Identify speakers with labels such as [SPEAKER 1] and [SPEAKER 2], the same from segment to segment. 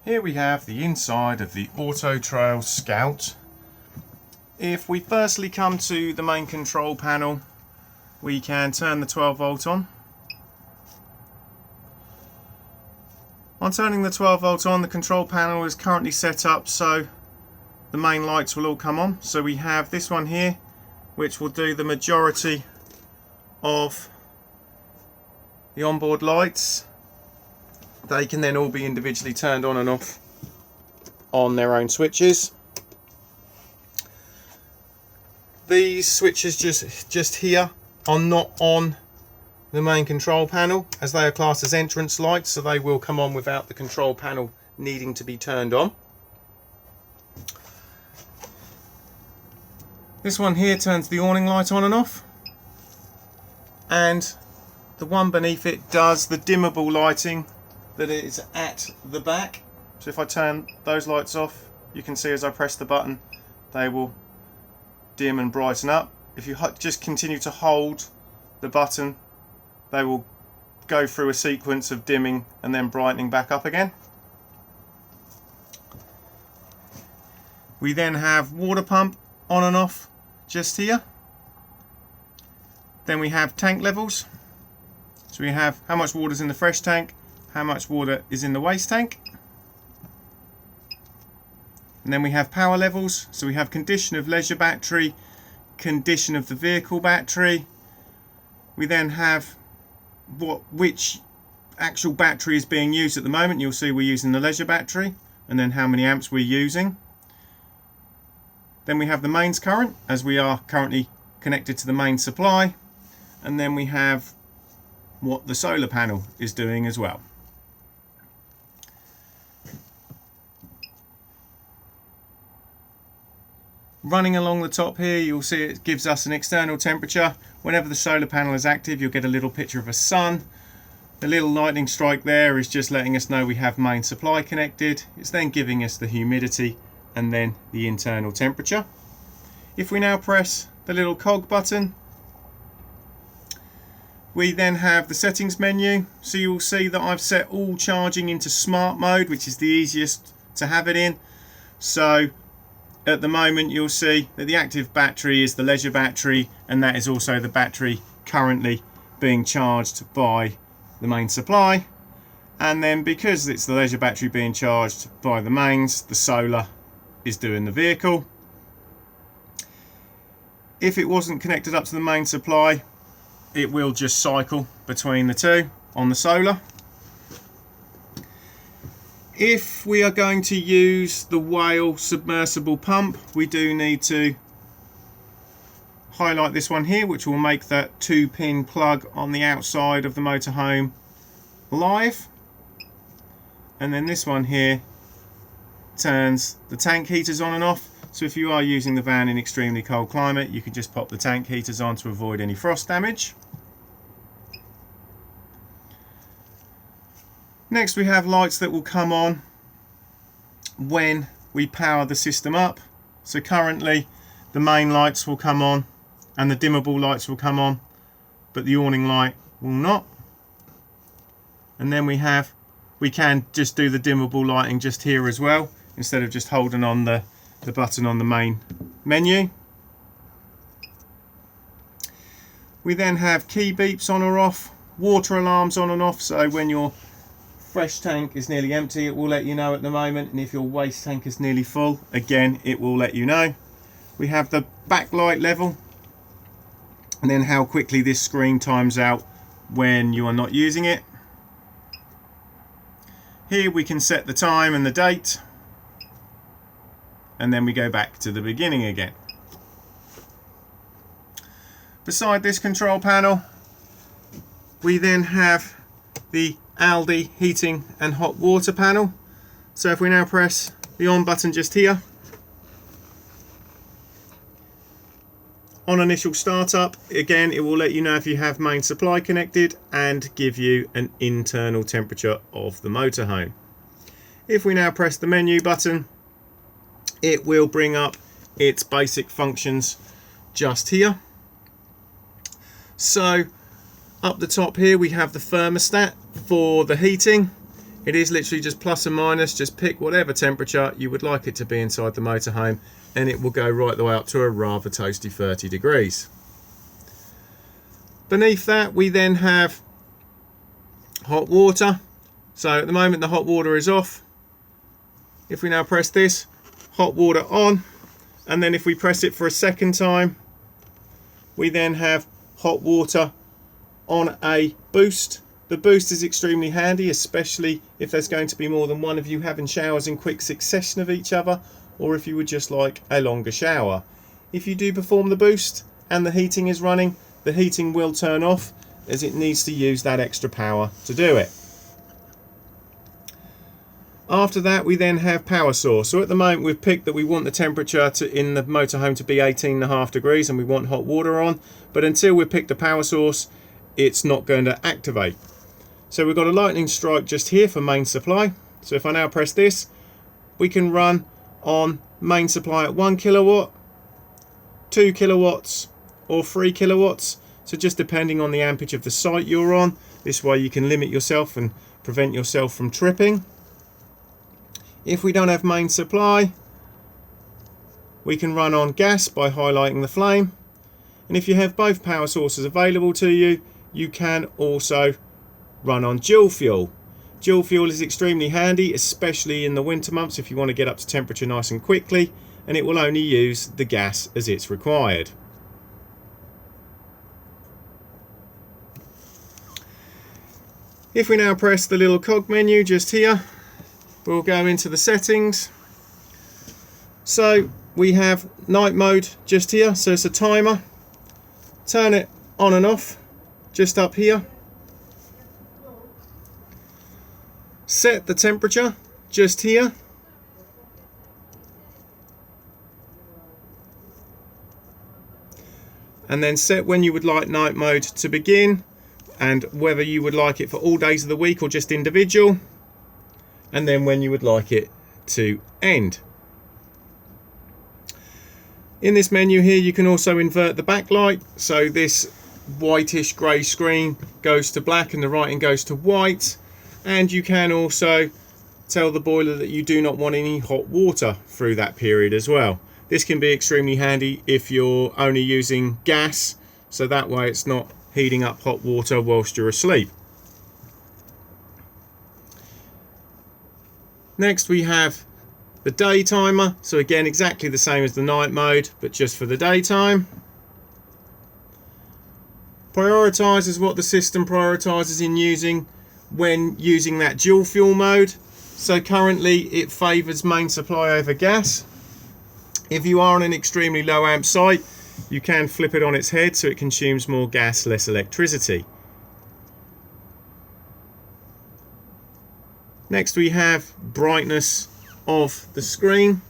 [SPEAKER 1] Here we have the inside of the Auto Trail Scout. If we firstly come to the main control panel, we can turn the 12 volt on. On turning the 12 volt on, the control panel is currently set up so the main lights will all come on. So we have this one here, which will do the majority of the onboard lights. They can then all be individually turned on and off on their own switches. These switches just here are not on the main control panel, as they are classed as entrance lights, so they will come on without the control panel needing to be turned on. This one here turns the awning light on and off, and the one beneath it does the dimmable lighting that is at the back. So if I turn those lights off, you can see as I press the button they will dim and brighten up. If you just continue to hold the button, they will go through a sequence of dimming and then brightening back up again. We then have water pump on and off just here. Then we have tank levels. So we have how much water is in the fresh tank, how much water is in the waste tank. And then we have power levels. So we have condition of leisure battery, condition of the vehicle battery. We then have which actual battery is being used at the moment. You'll see we're using the leisure battery, and then how many amps we're using. Then we have the mains current, as we are currently connected to the main supply, and then we have what the solar panel is doing as well. Running along the top here, you'll see it gives us an external temperature. Whenever the solar panel is active, you'll get a little picture of a sun. The little lightning strike there is just letting us know we have main supply connected. It's then giving us the humidity and then the internal temperature. If we now press the little cog button, we then have the settings menu. So you'll see that I've set all charging into smart mode, which is the easiest to have it in. So at the moment you'll see that the active battery is the leisure battery, and that is also the battery currently being charged by the main supply. And then because it's the leisure battery being charged by the mains, the solar is doing the vehicle. If it wasn't connected up to the main supply, it will just cycle between the two on the solar. If we are going to use the Whale submersible pump, we do need to highlight this one here, which will make that 2-pin plug on the outside of the motorhome live. And then this one here turns the tank heaters on and off. So if you are using the van in extremely cold climate, you can just pop the tank heaters on to avoid any frost damage. Next we have lights that will come on when we power the system up. So currently the main lights will come on and the dimmable lights will come on, but the awning light will not. And then we can just do the dimmable lighting just here as well, instead of just holding on the button on the main menu. We then have key beeps on or off, water alarms on and off, so when your fresh tank is nearly empty, it will let you know at the moment, and if your waste tank is nearly full, again it will let you know. We have the backlight level, and then how quickly this screen times out when you are not using it. Here we can set the time and the date, and then we go back to the beginning again. Beside this control panel, we then have the Aldi heating and hot water panel. So if we now press the on button just here, on initial startup, again it will let you know if you have main supply connected and give you an internal temperature of the motorhome. If we now press the menu button, it will bring up its basic functions just here. So up the top here we have the thermostat for the heating. It is literally just plus and minus. Just pick whatever temperature you would like it to be inside the motorhome, and it will go right the way up to a rather toasty 30 degrees. Beneath that we then have hot water. So at the moment the hot water is off. If we now press this, hot water on, and then if we press it for a second time, we then have hot water on a boost. The boost is extremely handy, especially if there's going to be more than one of you having showers in quick succession of each other, or if you would just like a longer shower. If you do perform the boost and the heating is running, the heating will turn off as it needs to use that extra power to do it. After that we then have power source. So at the moment we've picked that we want the temperature in the motorhome to be 18.5 degrees and we want hot water on, but until we've picked a power source it's not going to activate. So we've got a lightning strike just here for main supply. So if I now press this, we can run on main supply at 1 kilowatt, 2 kilowatts or 3 kilowatts. So just depending on the ampage of the site you're on. This way you can limit yourself and prevent yourself from tripping. If we don't have main supply, we can run on gas by highlighting the flame. And if you have both power sources available to you, you can also run on dual fuel. Dual fuel is extremely handy, especially in the winter months if you want to get up to temperature nice and quickly, and it will only use the gas as it's required. If we now press the little cog menu just here, we'll go into the settings. So we have night mode just here, so it's a timer. Turn it on and off just up here. Set the temperature just here. And then set when you would like night mode to begin and whether you would like it for all days of the week or just individual, and then when you would like it to end. In this menu here you can also invert the backlight, so this whitish grey screen goes to black and the writing goes to white, and you can also tell the boiler that you do not want any hot water through that period as well. This can be extremely handy if you're only using gas, so that way it's not heating up hot water whilst you're asleep. Next we have the day timer, so again exactly the same as the night mode but just for the daytime. Prioritise is what the system prioritises in using when using that dual fuel mode. So currently it favours main supply over gas. If you are on an extremely low amp site, you can flip it on its head so it consumes more gas, less electricity. Next we have brightness of the screen.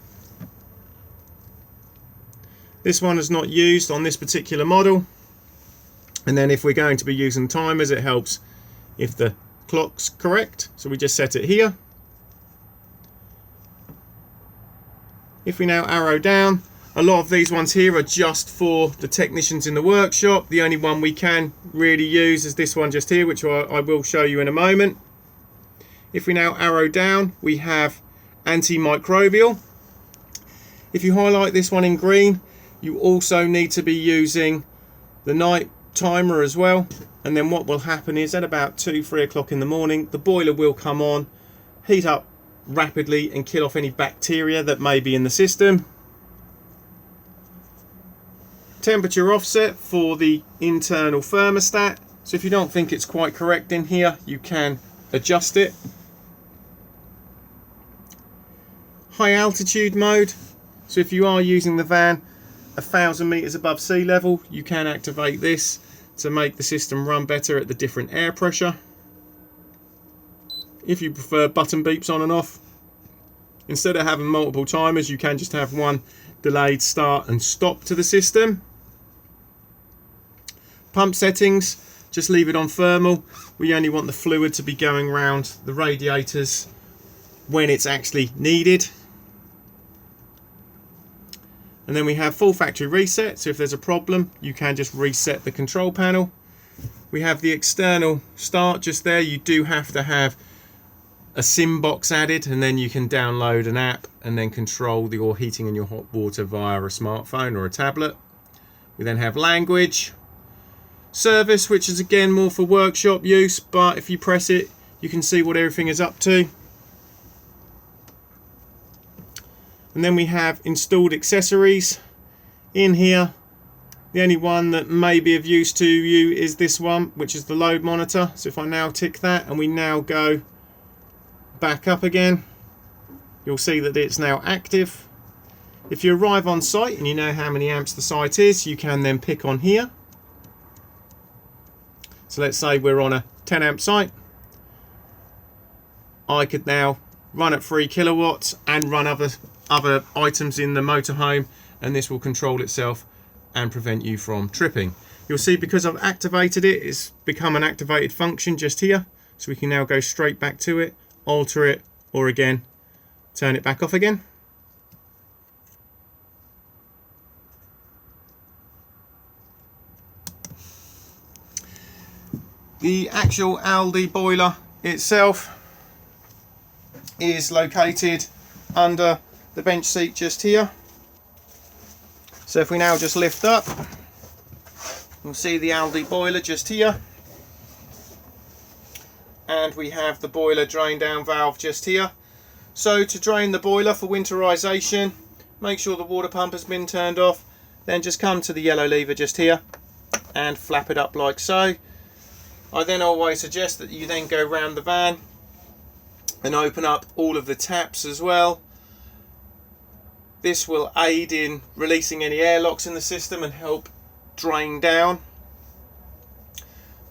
[SPEAKER 1] This one is not used on this particular model. And then if we're going to be using timers, it helps if the clock's correct. So we just set it here. If we now arrow down, a lot of these ones here are just for the technicians in the workshop. The only one we can really use is this one just here, which I will show you in a moment. If we now arrow down, we have Antimicrobial. If you highlight this one in green, you also need to be using the night timer as well. And then what will happen is at about 2-3 o'clock in the morning, the boiler will come on, heat up rapidly and kill off any bacteria that may be in the system. Temperature offset for the internal thermostat. So if you don't think it's quite correct in here, you can adjust it. High altitude mode. So if you are using the van 1,000 meters above sea level, you can activate this to make the system run better at the different air pressure. If you prefer button beeps on and off, instead of having multiple timers, you can just have one delayed start and stop to the system. Pump settings, just leave it on thermal. We only want the fluid to be going around the radiators when it's actually needed. And then we have full factory reset, so if there's a problem you can just reset the control panel. We have the external start just there. You do have to have a SIM box added, and then you can download an app and then control your heating and your hot water via a smartphone or a tablet. We then have language, service, which is again more for workshop use, but if you press it you can see what everything is up to. And then we have installed accessories. In here, the only one that may be of use to you is this one, which is the load monitor. So if I now tick that and we now go back up again, you'll see that it's now active. If you arrive on site and you know how many amps the site is, you can then pick on here. So let's say we're on a 10 amp site. I could now run at 3 kilowatts and run other items in the motorhome, and this will control itself and prevent you from tripping. You'll see because I've activated it, it's become an activated function just here. So we can now go straight back to it, alter it, or again, turn it back off again. The actual Aldi boiler itself is located under the bench seat just here. So if we now just lift up, you'll see the Aldi boiler just here, and we have the boiler drain down valve just here. So to drain the boiler for winterization, make sure the water pump has been turned off, then just come to the yellow lever just here and flap it up like so. I then always suggest that you then go around the van and open up all of the taps as well. This will aid in releasing any airlocks in the system and help drain down.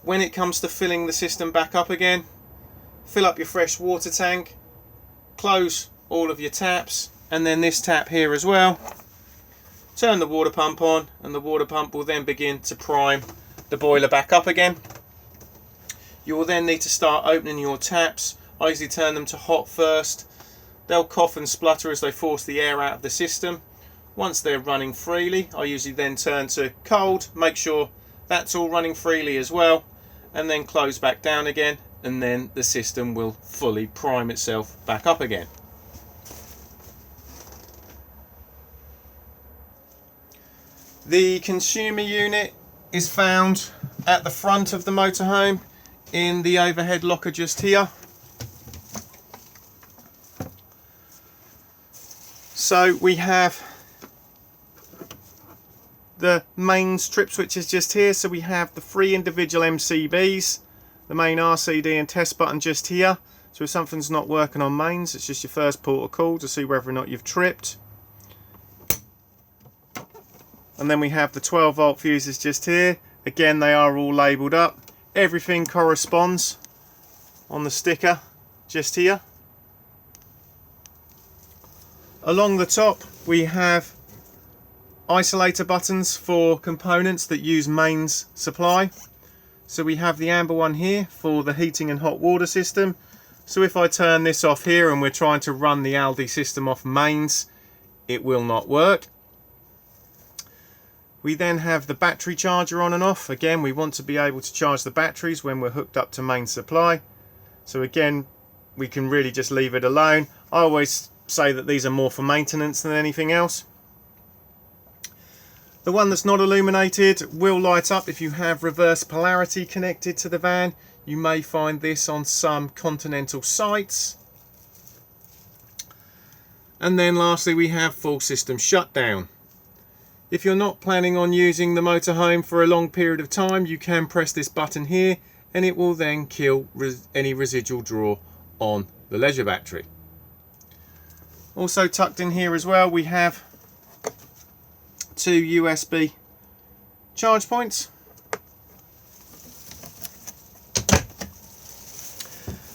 [SPEAKER 1] When it comes to filling the system back up again, fill up your fresh water tank, close all of your taps, and then this tap here as well. Turn the water pump on, and the water pump will then begin to prime the boiler back up again. You will then need to start opening your taps. I usually turn them to hot first. They'll cough and splutter as they force the air out of the system. Once they're running freely, I usually then turn to cold, make sure that's all running freely as well, and then close back down again, and then the system will fully prime itself back up again. The consumer unit is found at the front of the motorhome in the overhead locker just here. So we have the mains trip switches just here. So we have the 3 individual MCBs, the main RCD and test button just here. So if something's not working on mains, it's just your first port of call to see whether or not you've tripped. And then we have the 12 volt fuses just here. Again, they are all labelled up. Everything corresponds on the sticker just here. Along the top we have isolator buttons for components that use mains supply. So we have the amber one here for the heating and hot water system. So if I turn this off here and we're trying to run the Aldi system off mains, it will not work. We then have the battery charger on and off. Again, we want to be able to charge the batteries when we're hooked up to main supply. So again, we can really just leave it alone. I always say that these are more for maintenance than anything else. The one that's not illuminated will light up if you have reverse polarity connected to the van. You may find this on some continental sites. And then lastly, we have full system shutdown. If you're not planning on using the motorhome for a long period of time, you can press this button here and it will then kill any residual draw on the leisure battery. Also tucked in here as well, we have 2 USB charge points.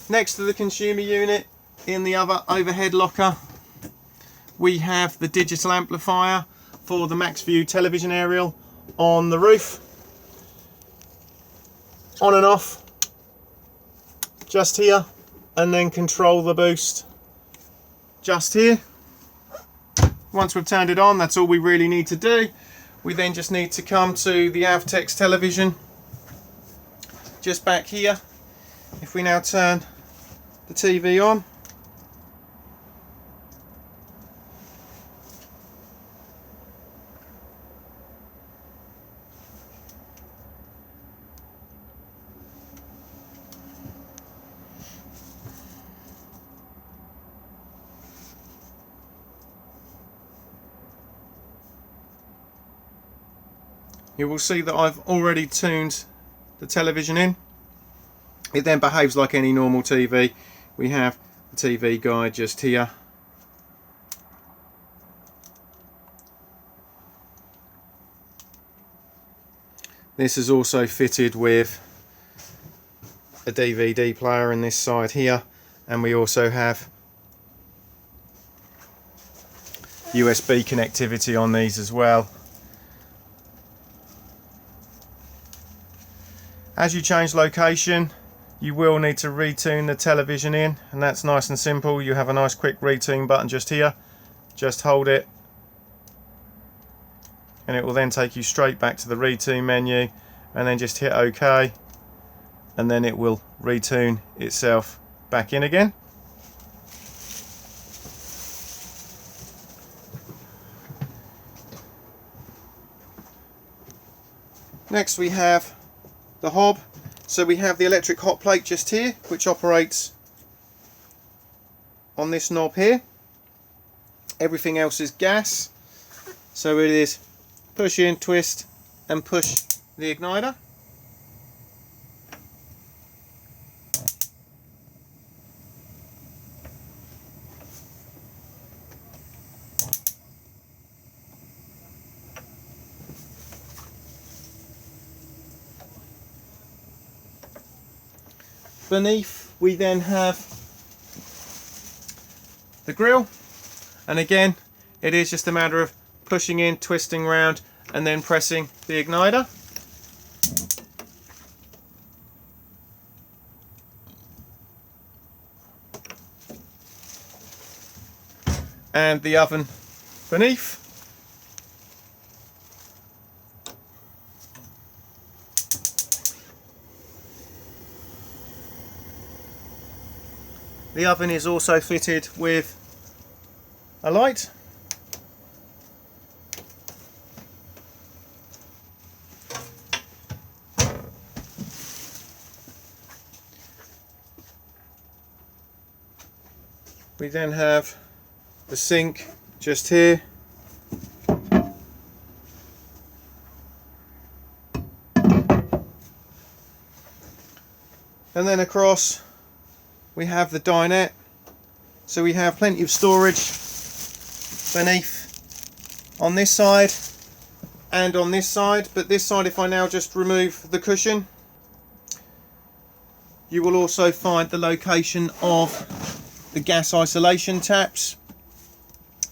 [SPEAKER 1] Next to the consumer unit, in the other overhead locker, we have the digital amplifier for the MaxView television aerial on the roof. On and off just here, and then control the boost just here. Once we've turned it on, that's all we really need to do. We then just need to come to the Avtex television just back here. If we now turn the TV on. You will see that I've already tuned the television in. It then behaves like any normal TV. We have the TV guide just here. This is also fitted with a DVD player in this side here, and we also have USB connectivity on these as well. As you change location, you will need to retune the television in, and that's nice and simple. You have a nice quick retune button just here. Just hold it and it will then take you straight back to the retune menu, and then just hit OK, and then it will retune itself back in again. Next we have the hob. So we have the electric hot plate just here, which operates on this knob here. Everything else is gas, so it is push in, twist and push the igniter. Beneath we then have the grill, and again it is just a matter of pushing in, twisting round and then pressing the igniter. And the oven beneath. The oven is also fitted with a light. We then have the sink just here. And then across we have the dinette, so we have plenty of storage beneath on this side and on this side. But this side, if I now just remove the cushion, you will also find the location of the gas isolation taps.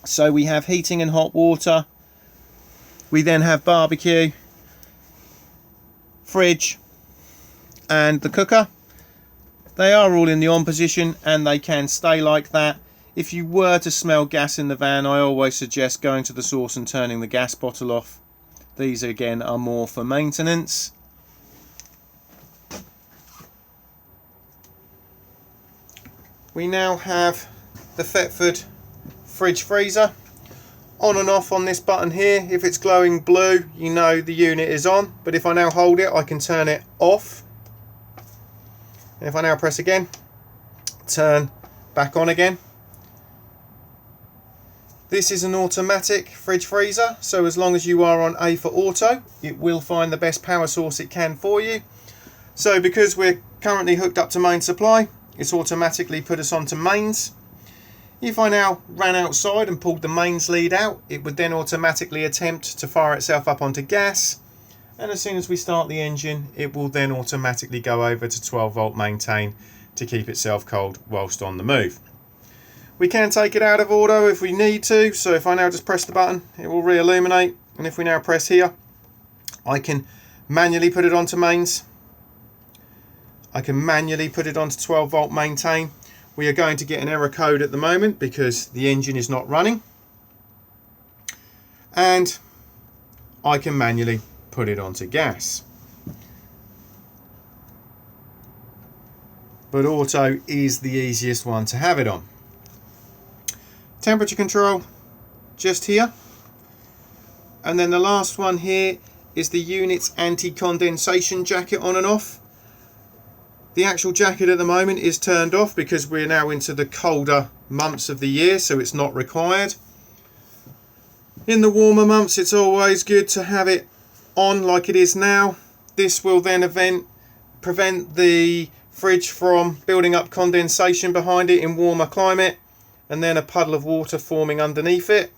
[SPEAKER 1] So we have heating and hot water, we then have barbecue, fridge and the cooker. They are all in the on position and they can stay like that. If you were to smell gas in the van, I always suggest going to the source and turning the gas bottle off. These again are more for maintenance. We now have the Thetford fridge freezer. On and off on this button here. If it's glowing blue, you know the unit is on, but if I now hold it, I can turn it off. And if I now press again, turn back on again. This is an automatic fridge freezer, so as long as you are on A for auto, it will find the best power source it can for you. So because we're currently hooked up to main supply, it's automatically put us onto mains. If I now ran outside and pulled the mains lead out, it would then automatically attempt to fire itself up onto gas. And as soon as we start the engine, it will then automatically go over to 12 volt maintain to keep itself cold whilst on the move. We can take it out of auto if we need to, so if I now just press the button, it will re-illuminate. And if we now press here, I can manually put it onto mains. I can manually put it onto 12 volt maintain. We are going to get an error code at the moment because the engine is not running. And I can manually put it onto gas. but auto is the easiest one to have it on. Temperature control just here, and then the last one here is the unit's anti-condensation jacket on and off. The actual jacket at the moment is turned off because we're now into the colder months of the year, so it's not required. In the warmer months it's always good to have it on like it is now. This will then prevent the fridge from building up condensation behind it in warmer climate and then a puddle of water forming underneath it.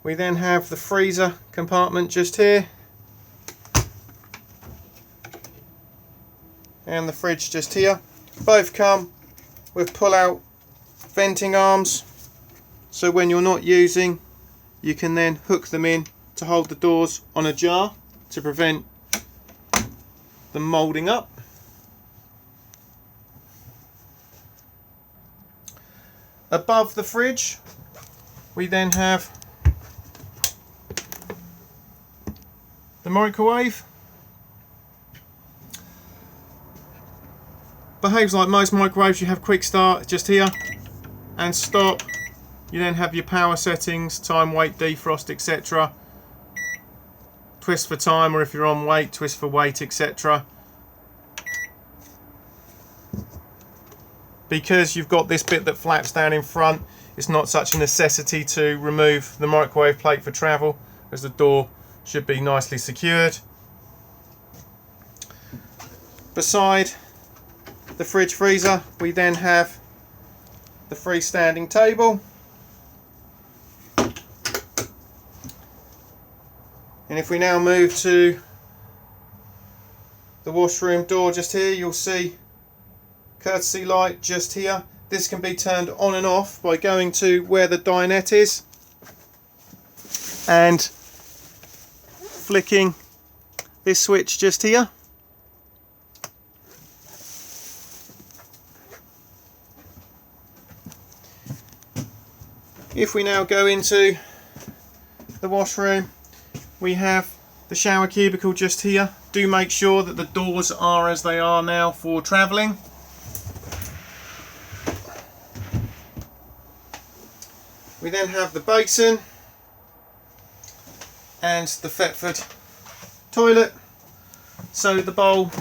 [SPEAKER 1] We then have the freezer compartment just here, and the fridge just here. Both come with pull-out venting arms, so when you're not using, you can then hook them in to hold the doors on a jar to prevent them moulding up. Above the fridge, we then have the microwave. Behaves like most microwaves. You have quick start just here and stop. You then have your power settings, time, weight, defrost, etc. Twist for time, or if you're on weight, twist for weight, etc. Because you've got this bit that flaps down in front, it's not such a necessity to remove the microwave plate for travel, as the door should be nicely secured. Beside the fridge freezer, we then have the freestanding table. And if we now move to the washroom door just here, you'll see courtesy light just here. This can be turned on and off by going to where the dinette is and flicking this switch just here. If we now go into the washroom, we have the shower cubicle just here. Do make sure that the doors are as they are now for travelling. We then have the basin and the Thetford toilet. So the bowl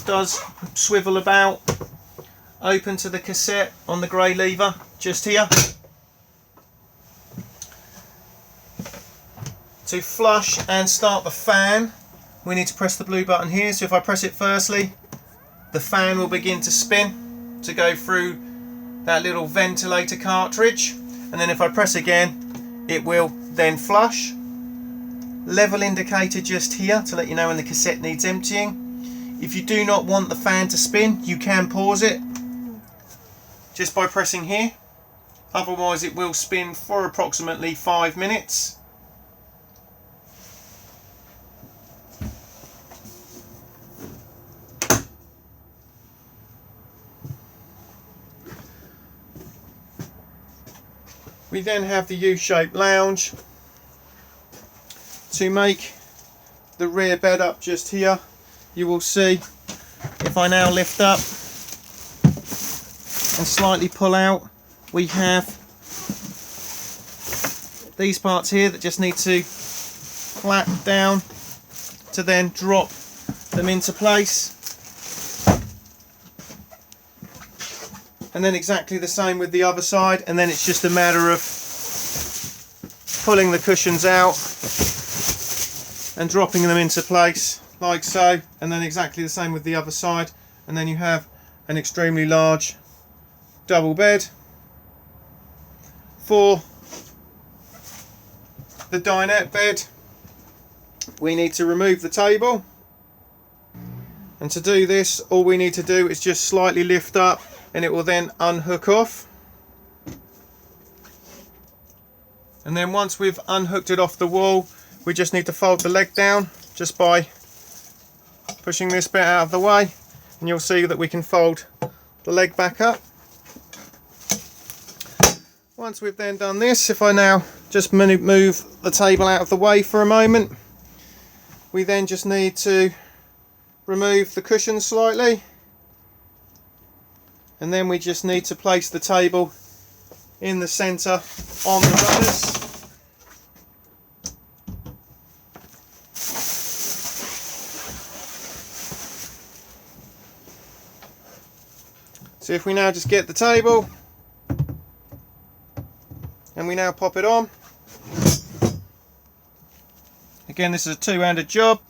[SPEAKER 1] does swivel about, open to the cassette on the grey lever just here. To flush and start the fan, we need to press the blue button here. So if I press it firstly, the fan will begin to spin to go through that little ventilator cartridge. And then if I press again, it will then flush. Level indicator just here to let you know when the cassette needs emptying. If you do not want the fan to spin, you can pause it just by pressing here. Otherwise it will spin for approximately 5 minutes. We then have the U-shaped lounge. To make the rear bed up just here, you will see if I now lift up and slightly pull out, we have these parts here that just need to flap down to then drop them into place. And then exactly the same with the other side, and then it's just a matter of pulling the cushions out and dropping them into place like so, and then exactly the same with the other side, and then you have an extremely large double bed. For the dinette bed, we need to remove the table, and to do this all we need to do is just slightly lift up and it will then unhook off. And then once we've unhooked it off the wall, we just need to fold the leg down just by pushing this bit out of the way, and you'll see that we can fold the leg back up. Once we've then done this, if I now just move the table out of the way for a moment, we then just need to remove the cushion slightly, and then we just need to place the table in the centre on the runners. So if we now just get the table and we now pop it on. Again, this is a two-handed job.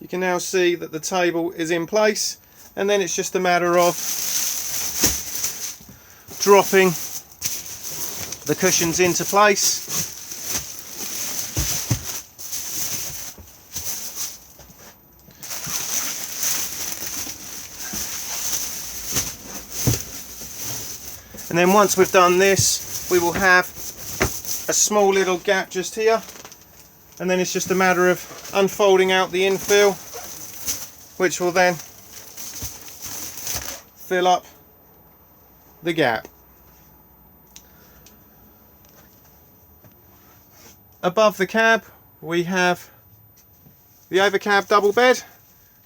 [SPEAKER 1] You can now see that the table is in place, and then it's just a matter of dropping the cushions into place. And then once we've done this, we will have a small little gap just here, and then it's just a matter of unfolding out the infill, which will then fill up the gap. Above the cab we have the overcab double bed.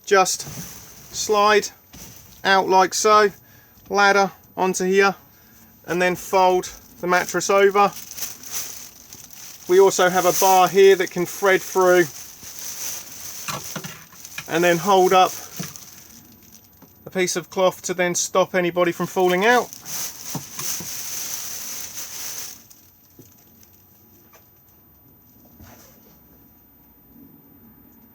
[SPEAKER 1] Just slide out like so, ladder onto here, and then fold the mattress over. We also have a bar here that can thread through and then hold up a piece of cloth to then stop anybody from falling out.